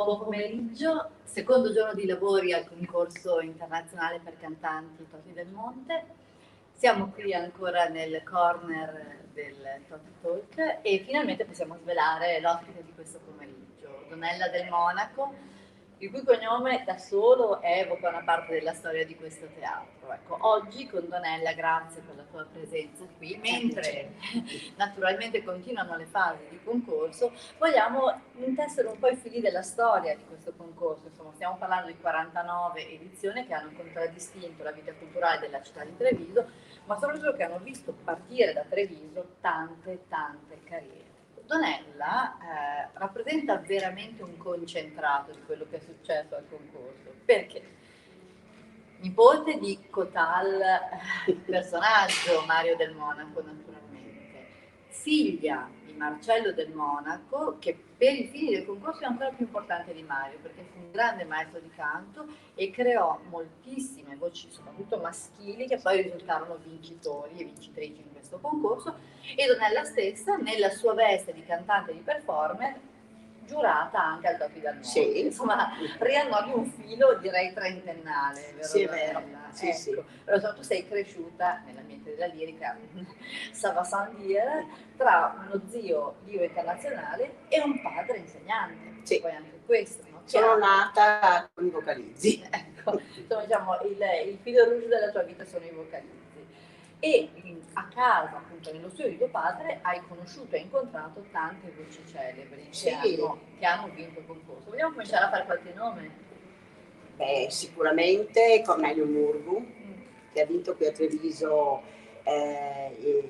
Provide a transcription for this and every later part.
Buon pomeriggio, secondo giorno di lavori al concorso internazionale per cantanti Toti del Monte. Siamo qui ancora nel corner del Toti Talk e finalmente possiamo svelare l'ospite di questo pomeriggio, Donella Del Monaco, il cui cognome da solo evoca una parte della storia di questo teatro. Ecco, oggi con Donella, grazie per la tua presenza qui, mentre naturalmente continuano le fasi di concorso, vogliamo intessere un po' i fili della storia di questo concorso. Insomma, stiamo parlando di 49 edizioni che hanno contraddistinto la vita culturale della città di Treviso, ma soprattutto che hanno visto partire da Treviso tante carriere. Donella rappresenta veramente un concentrato di quello che è successo al concorso, perché nipote di Cotal, personaggio Mario Del Monaco naturalmente, figlia di Marcello Del Monaco, che per i fini del concorso è ancora più importante di Mario, perché fu un grande maestro di canto e creò moltissime voci, soprattutto maschili, che poi risultarono vincitori e vincitrici in questo concorso, e Donella stessa, nella sua veste di cantante e di performer, giurata anche al Toti del Monte. Sì. Insomma, riannodi un filo, direi trentennale, vero? Sì, è vero. Sì, ecco. sì. Però tu sei cresciuta nell'ambiente della lirica, ça va sans dire, tra uno zio vivo internazionale e un padre insegnante. Sì. Poi anche questo, no? Sono nata con i vocalizzi. Ecco, insomma, diciamo, il filo rouge della tua vita sono i vocalizzi. E a casa, appunto, nello studio di tuo padre, hai conosciuto e incontrato tante voci celebri Sì. che hanno vinto il concorso. Vogliamo cominciare a fare qualche nome? Beh, sicuramente Cornelio Murgu, che ha vinto qui a Treviso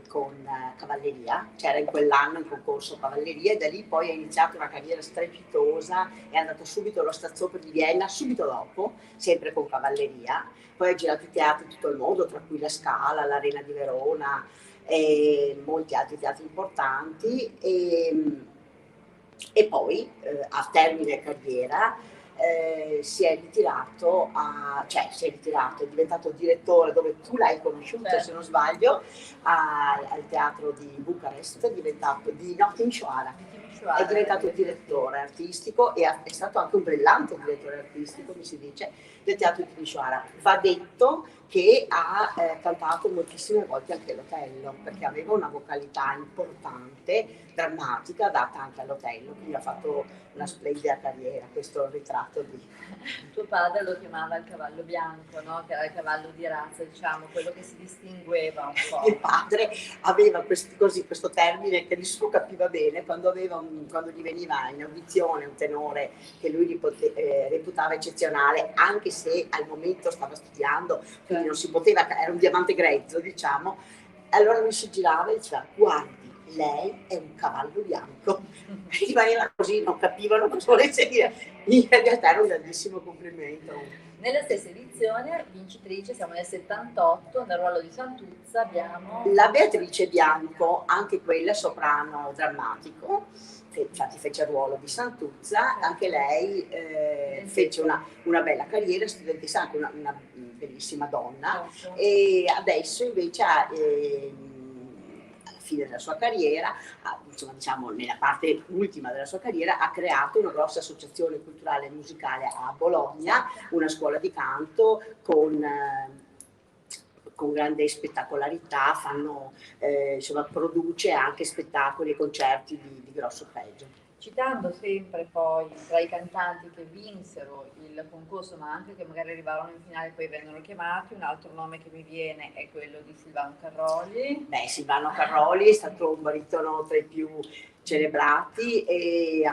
con Cavalleria, c'era in quell'anno il concorso Cavalleria, e da lì poi ha iniziato una carriera strepitosa, è andato subito allo Staatsoper di Vienna, subito dopo, sempre con Cavalleria, poi ha girato i teatri di tutto il mondo, tra cui la Scala, l'Arena di Verona e molti altri teatri importanti, e poi a termine carriera si è ritirato, è diventato direttore, dove tu l'hai conosciuto, certo, se non sbaglio, al teatro di Bucarest, di Timișoara. È diventato direttore artistico e è stato anche un brillante direttore artistico, mi si dice, del teatro di Timișoara. Va detto che ha cantato moltissime volte anche l'Otello, perché aveva una vocalità importante, drammatica, data anche all'Otello, quindi ha fatto una splendida carriera. Questo è il ritratto di... Tuo padre lo chiamava il cavallo bianco, no? Che era il cavallo di razza, diciamo, quello che si distingueva un po'. Mio padre aveva questo termine che nessuno capiva bene quando gli veniva in audizione un tenore che lui reputava eccezionale, anche se al momento stava studiando, quindi non si poteva, era un diamante grezzo, diciamo. Allora lui si girava e diceva: guardi, lei è un cavallo bianco. E rimaneva così, non capivano cosa volesse dire. In realtà era un grandissimo complimento. Nella stessa edizione, vincitrice, siamo nel 78, nel ruolo di Santuzza abbiamo... La Beatrice Bianco, anche quella soprano drammatico, che infatti fece il ruolo di Santuzza, anche lei fece una bella carriera, studentessa, anche una bellissima donna, e adesso invece alla fine della sua carriera, insomma, diciamo nella parte ultima della sua carriera, ha creato una grossa associazione culturale e musicale a Bologna, una scuola di canto con grande spettacolarità, insomma, produce anche spettacoli e concerti di grosso pregio. Citando sempre poi tra i cantanti che vinsero il concorso, ma anche che magari arrivarono in finale e poi vennero chiamati, un altro nome che mi viene è quello di Silvano Carroli. Beh, Silvano Carroli è stato un baritono tra i più celebrati e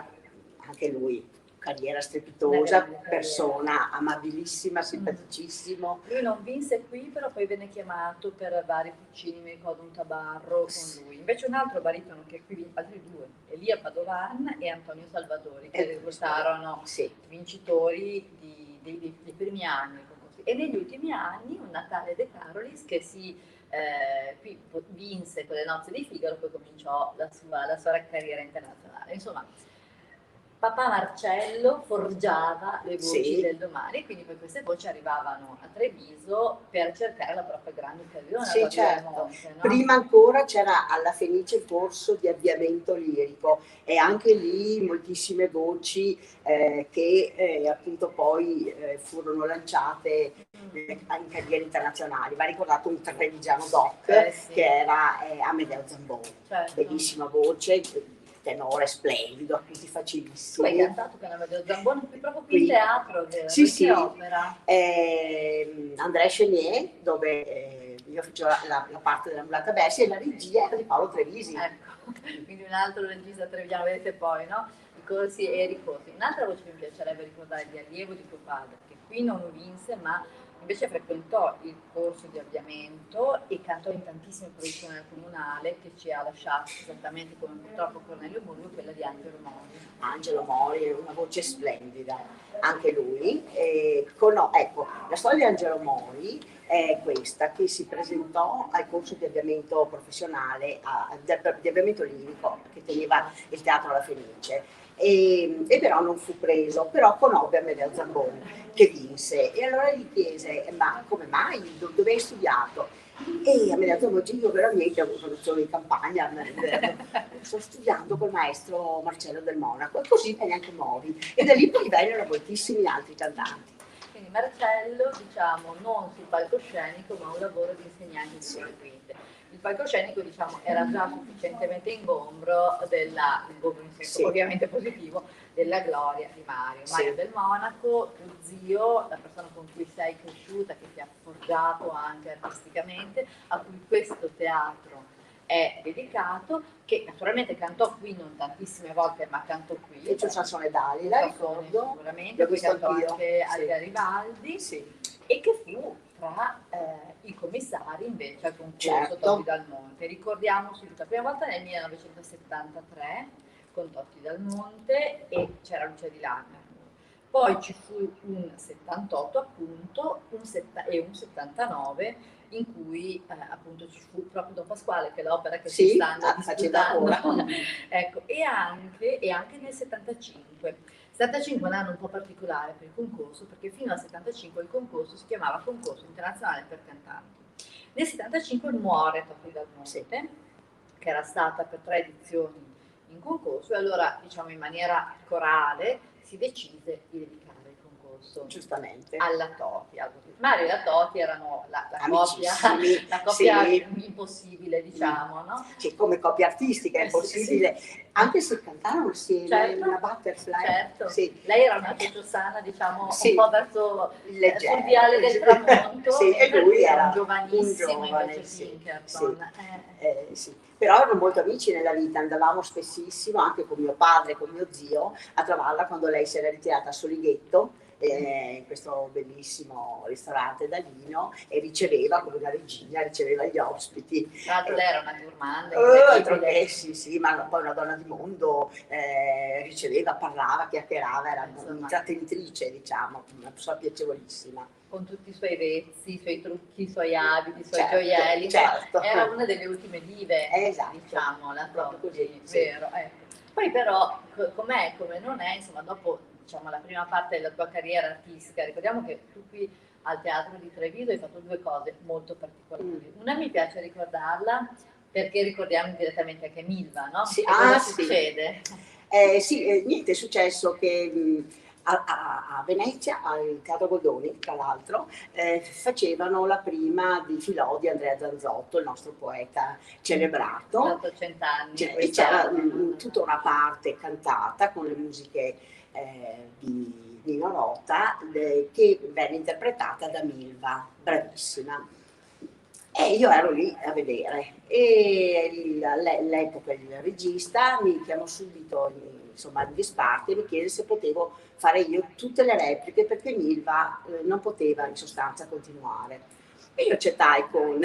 anche lui carriera strepitosa, persona amabilissima, simpaticissimo. Lui non vinse qui, però poi venne chiamato per vari Puccini, mi ricordo un Tabarro con lui. Invece un altro baritono che qui vinse, altri due, Elia Padovan e Antonio Salvatori, che risultarono vincitori dei primi anni. E negli ultimi anni un Natale De Carolis che qui vinse con le nozze di Figaro, poi cominciò la sua carriera internazionale. Insomma, papà Marcello forgiava le voci Sì. del domani, quindi poi queste voci arrivavano a Treviso per cercare la propria grande occasione. Sì, certo. Monte, no? Prima ancora c'era alla Fenice il corso di avviamento lirico e anche lì moltissime voci che appunto poi furono lanciate in carriere internazionali. Va ricordato un trevigiano doc Sì. che era Amedeo Zamboni, certo. bellissima voce, tenore splendido, tutti Tu facilissimi. hai cantato con Amedeo Zamboni proprio qui in teatro, vero? Sì, sì. Opera? Andrea Chenier, dove io facevo la parte della Mulata Bessi, e la regia era di Paolo Trevisi. Ecco, quindi un altro regista trevigiano, vedete poi, no? I corsi e i ricorsi. Un'altra voce che mi piacerebbe ricordare di allievo di tuo padre, che qui non vinse, ma invece frequentò il corso di avviamento e cantò in tantissime produzioni al comunale, che ci ha lasciato esattamente come purtroppo Cornelio Burgo, quella di Angelo Mori. Angelo Mori è una voce splendida, anche lui. Ecco, la storia di Angelo Mori è questa, che si presentò al corso di avviamento professionale, di avviamento lirico, che teneva il Teatro alla Fenice. E però non fu preso, però conobbe Amedeo Zamboni che vinse, e allora gli chiese: ma come mai, dove hai studiato? E Amedeo Zamboni: io veramente ho produzione in campagna, sto studiando col maestro Marcello del Monaco, e così venne anche Mori, e da lì poi vennero moltissimi altri cantanti. Quindi Marcello, diciamo, non sul palcoscenico, ma un lavoro di insegnante di scuole quinte. Il palcoscenico, diciamo, era già sufficientemente ingombro in senso ovviamente positivo, della gloria di Mario. Mario del Monaco, tuo zio, la persona con cui sei cresciuta, che ti ha forgiato anche artisticamente, a cui questo teatro è dedicato, che naturalmente cantò qui non tantissime volte, ma cantò qui. E c'è Sansone Dalila, ricordo, sicuramente, poi cantò anche al Garibaldi, e che fu tra i commissari invece al concorso Totti dal Monte. Ricordiamo subito, la prima volta nel 1973 con Totti dal Monte e c'era Lucia di Lange. Poi ci fu un 78 appunto e un 79 in cui appunto ci fu proprio Don Pasquale, che è l'opera che si stanno disputando. Ecco, e anche nel 75. 75 è un anno un po' particolare per il concorso, perché fino al 75 il concorso si chiamava Concorso Internazionale per Cantanti. Nel 75 muore Totti dal Monte, che era stata per 3 edizioni in concorso, e allora, diciamo, in maniera corale si decise di dedicare il concorso giustamente alla Toti. Mario e la Toti erano la coppia impossibile, diciamo, no? Sì, come coppia artistica è impossibile, anche se cantavano assieme, una butterfly. Certo. Lei era una ciociosana, diciamo, un po' verso il sul viale del tramonto, e lui era un giovanissimo invece Pinkerton. Però erano molto amici nella vita, andavamo spessissimo anche con mio padre e con mio zio a trovarla quando lei si era ritirata a Solighetto, in questo bellissimo ristorante da vino, e riceveva come una regina, riceveva gli ospiti. Tra l'altro lei era una gourmand, sì, ma poi una donna di mondo, riceveva, parlava, chiacchierava, era un'intrattenitrice, diciamo, una persona piacevolissima. Con tutti i suoi vezzi, i suoi trucchi, i suoi abiti, i suoi gioielli, era una delle ultime dive, diciamo, la Totti, vero, ecco. Poi però, com'è, come non è, insomma, dopo, diciamo, la prima parte della tua carriera artistica, ricordiamo che tu qui al Teatro di Treviso hai fatto 2 cose molto particolari. Una mi piace ricordarla perché ricordiamo direttamente anche Milva, no? Cosa succede? Niente, è successo che a Venezia, al Teatro Goldoni, tra l'altro, facevano la prima di Filò di Andrea Zanzotto, il nostro poeta celebrato. 800 anni. E c'era tutta una parte cantata con le musiche di Nino Rota, che venne interpretata da Milva, bravissima. E io ero lì a vedere, e all'epoca il regista mi chiamò subito, insomma, in disparte, e mi chiese se potevo fare io tutte le repliche, perché Milva non poteva in sostanza continuare. E io accettai con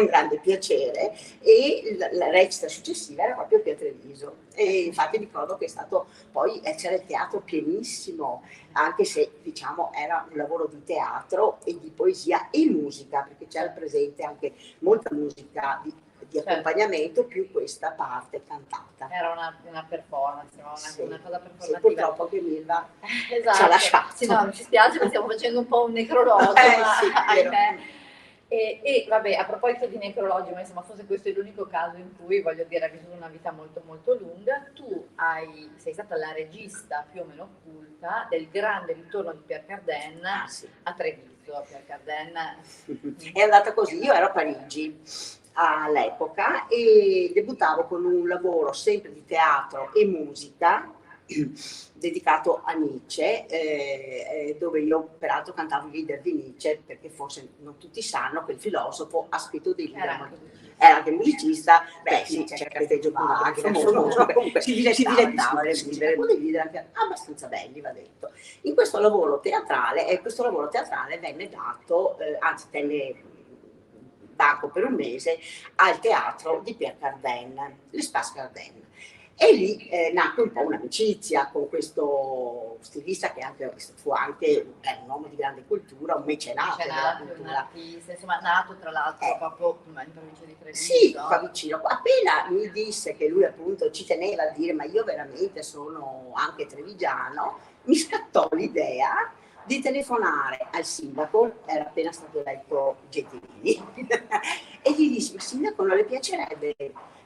grande piacere, e la recita successiva era proprio qui a Treviso, e infatti ricordo che è stato poi, c'era il teatro pienissimo, anche se, diciamo, era un lavoro di teatro e di poesia e musica, perché c'era presente anche molta musica di di accompagnamento più questa parte cantata. Era una performance, no? una cosa performativa. Sì, purtroppo anche Milva esatto. ci ha lasciato. Sì, no, ci spiace, ma stiamo facendo un po' un necrologio, sì, ahimè. E vabbè, a proposito di necrologi, ma insomma forse questo è l'unico caso in cui, voglio dire, hai vissuto una vita molto molto lunga. Tu sei stata la regista più o meno occulta del grande ritorno di Pierre Cardin a Treviso. Pierre Cardin è andata così, io ero a Parigi all'epoca e debuttavo con un lavoro sempre di teatro e musica dedicato a Nietzsche, dove io peraltro cantavo i lieder di Nietzsche, perché forse non tutti sanno che il filosofo ha scritto dei lieder, era anche musicista, sì, c'è Capeteggio Bach, comunque si dilettava nel scrivere dei lieder anche abbastanza belli, va detto. In questo lavoro teatrale, venne dato, anzi tenne banco per un mese, al teatro di Pierre Cardin, l'Espace Cardin. E lì nacque un po' un'amicizia con questo stilista che fu anche un uomo di grande cultura, un mecenato della cultura. Un artista, insomma, nato tra l'altro proprio in provincia di Treviso. Sì, qua vicino. Appena mi disse che lui appunto ci teneva a dire ma io veramente sono anche trevigiano, mi scattò l'idea di telefonare al sindaco, era appena stato eletto Gentilini, e gli dissi, ma sindaco non le piacerebbe?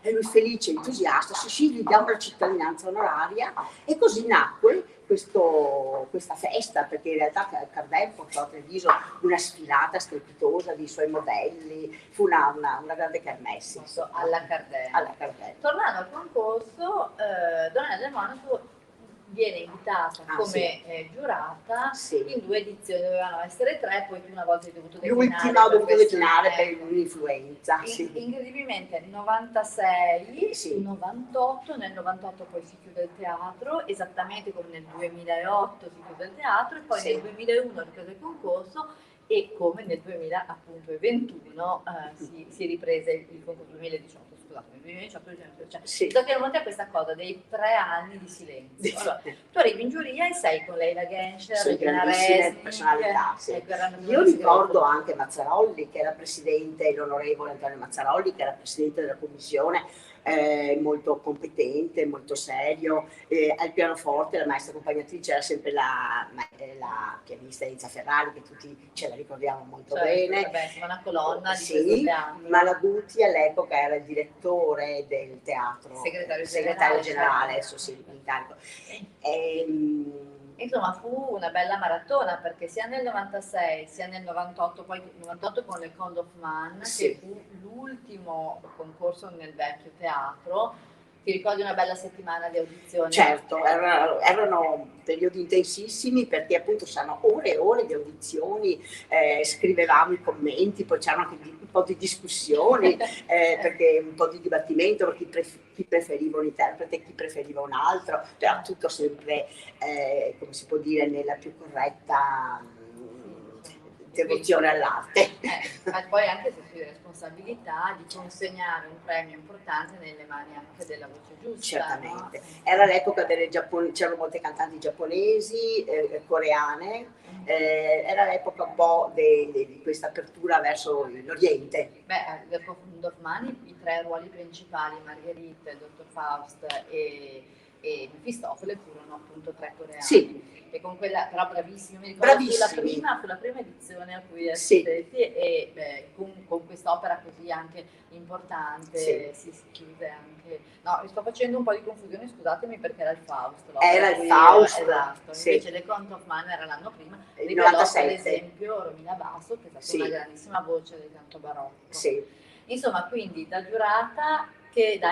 E lui felice, entusiasta, sì, gli diamo la cittadinanza onoraria, e così nacque questa festa, perché in realtà Cardin portò a Treviso una sfilata strepitosa dei suoi modelli, fu una grande kermesse. Alla Cardin. Tornando al concorso, Donella Del Monaco viene invitata come giurata in 2 edizioni, dovevano essere 3, poi tu una volta hai dovuto declinare. L'ultima ho dovuto declinare per un'influenza. Incredibilmente 96, 98, nel 98 poi si chiude il teatro, esattamente come nel 2008 si chiude il teatro, e poi nel 2001 riprese il concorso, e come nel 2021 si riprese il concorso 2018. Scusate, 2018, cioè tocchiamo a questa cosa dei 3 anni di silenzio. Allora, tu arrivi in giuria e sei con Leila Genscher, Regina Resnick, personalità. Io ricordo anche Mazzarolli, che era presidente, l'onorevole Antonio Mazzarolli, che era presidente della commissione, molto competente, molto serio. Al pianoforte la maestra accompagnatrice era sempre la pianista Elisa Ferrari, che tutti ce la ricordiamo molto bene. Vabbè, una colonna di questo teatro. Malaguti all'epoca era il direttore del teatro, segretario generale, adesso sì, in carico. Insomma, fu una bella maratona, perché sia nel 96 sia nel 98, poi nel 98 con le Cond of Man, che fu l'ultimo concorso nel vecchio teatro. Ti ricordi una bella settimana di audizioni? Certo, erano periodi intensissimi, perché appunto sono ore e ore di audizioni, scrivevamo i commenti, poi c'erano anche un po' di discussioni, perché un po' di dibattimento per chi preferiva un interprete, chi preferiva un altro, però tutto sempre, come si può dire, nella più corretta devozione all'arte. Ma poi anche se responsabilità di consegnare un premio importante nelle mani anche della voce giusta. Certamente. No? Era l'epoca c'erano molte cantanti giapponesi, coreane, era l'epoca un po' di questa apertura verso l'Oriente. Beh, Dorfmani, i 3 ruoli principali, Margherite, il Dottor Faust e Mefistofele, furono appunto 3 coreani. Sì. E con quella, però bravissimi, mi ricordo fu la prima edizione a cui assistenti, e con quest'opera così anche importante si chiude anche. No, mi sto facendo un po' di confusione, scusatemi, perché era il Faust. Era il Faust, esatto. Invece le Cont of Man era l'anno prima. Il 97. Per esempio Romina Basso, che è stata una grandissima voce del canto barocco. Sì. Insomma, quindi da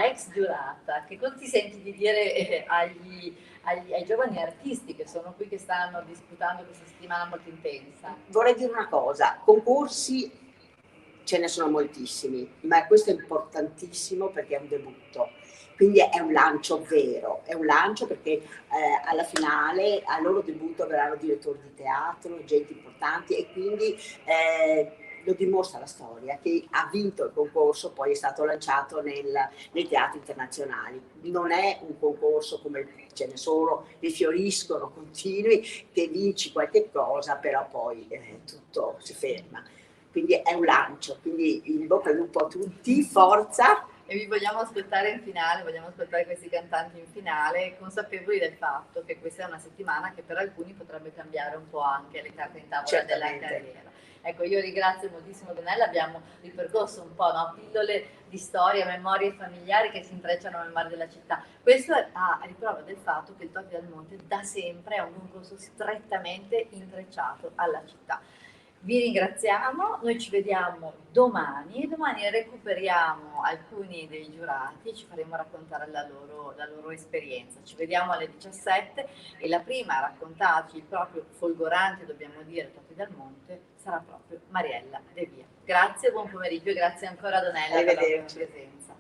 ex giurata, che cosa ti senti di dire ai giovani artisti che sono qui, che stanno disputando questa settimana molto intensa? Vorrei dire una cosa: concorsi ce ne sono moltissimi, ma questo è importantissimo perché è un debutto, quindi è un lancio vero, è un lancio perché alla finale, al loro debutto, verranno direttori di teatro, gente importanti, e quindi lo dimostra la storia, che ha vinto il concorso, poi è stato lanciato nei teatri internazionali. Non è un concorso come ce ne sono, che fioriscono continui, che vinci qualche cosa, però poi tutto si ferma. quindi è un lancio, quindi in bocca al lupo a tutti, forza. E vi vogliamo ascoltare in finale, vogliamo ascoltare questi cantanti in finale, consapevoli del fatto che questa è una settimana che per alcuni potrebbe cambiare un po' anche le carte in tavola della carriera. Ecco, io ringrazio moltissimo Donella, abbiamo ripercorso un po', no? Pillole di storia, memorie familiari che si intrecciano nel mare della città. Questo è a riprova del fatto che il Toti del Monte da sempre è un concorso strettamente intrecciato alla città. Vi ringraziamo, noi ci vediamo domani recuperiamo alcuni dei giurati e ci faremo raccontare la loro esperienza. Ci vediamo alle 17 e la prima a raccontarci il proprio folgorante, dobbiamo dire, Toti del Monte, sarà proprio Mariella De Via. Grazie, buon pomeriggio e grazie ancora a Donella per la sua presenza.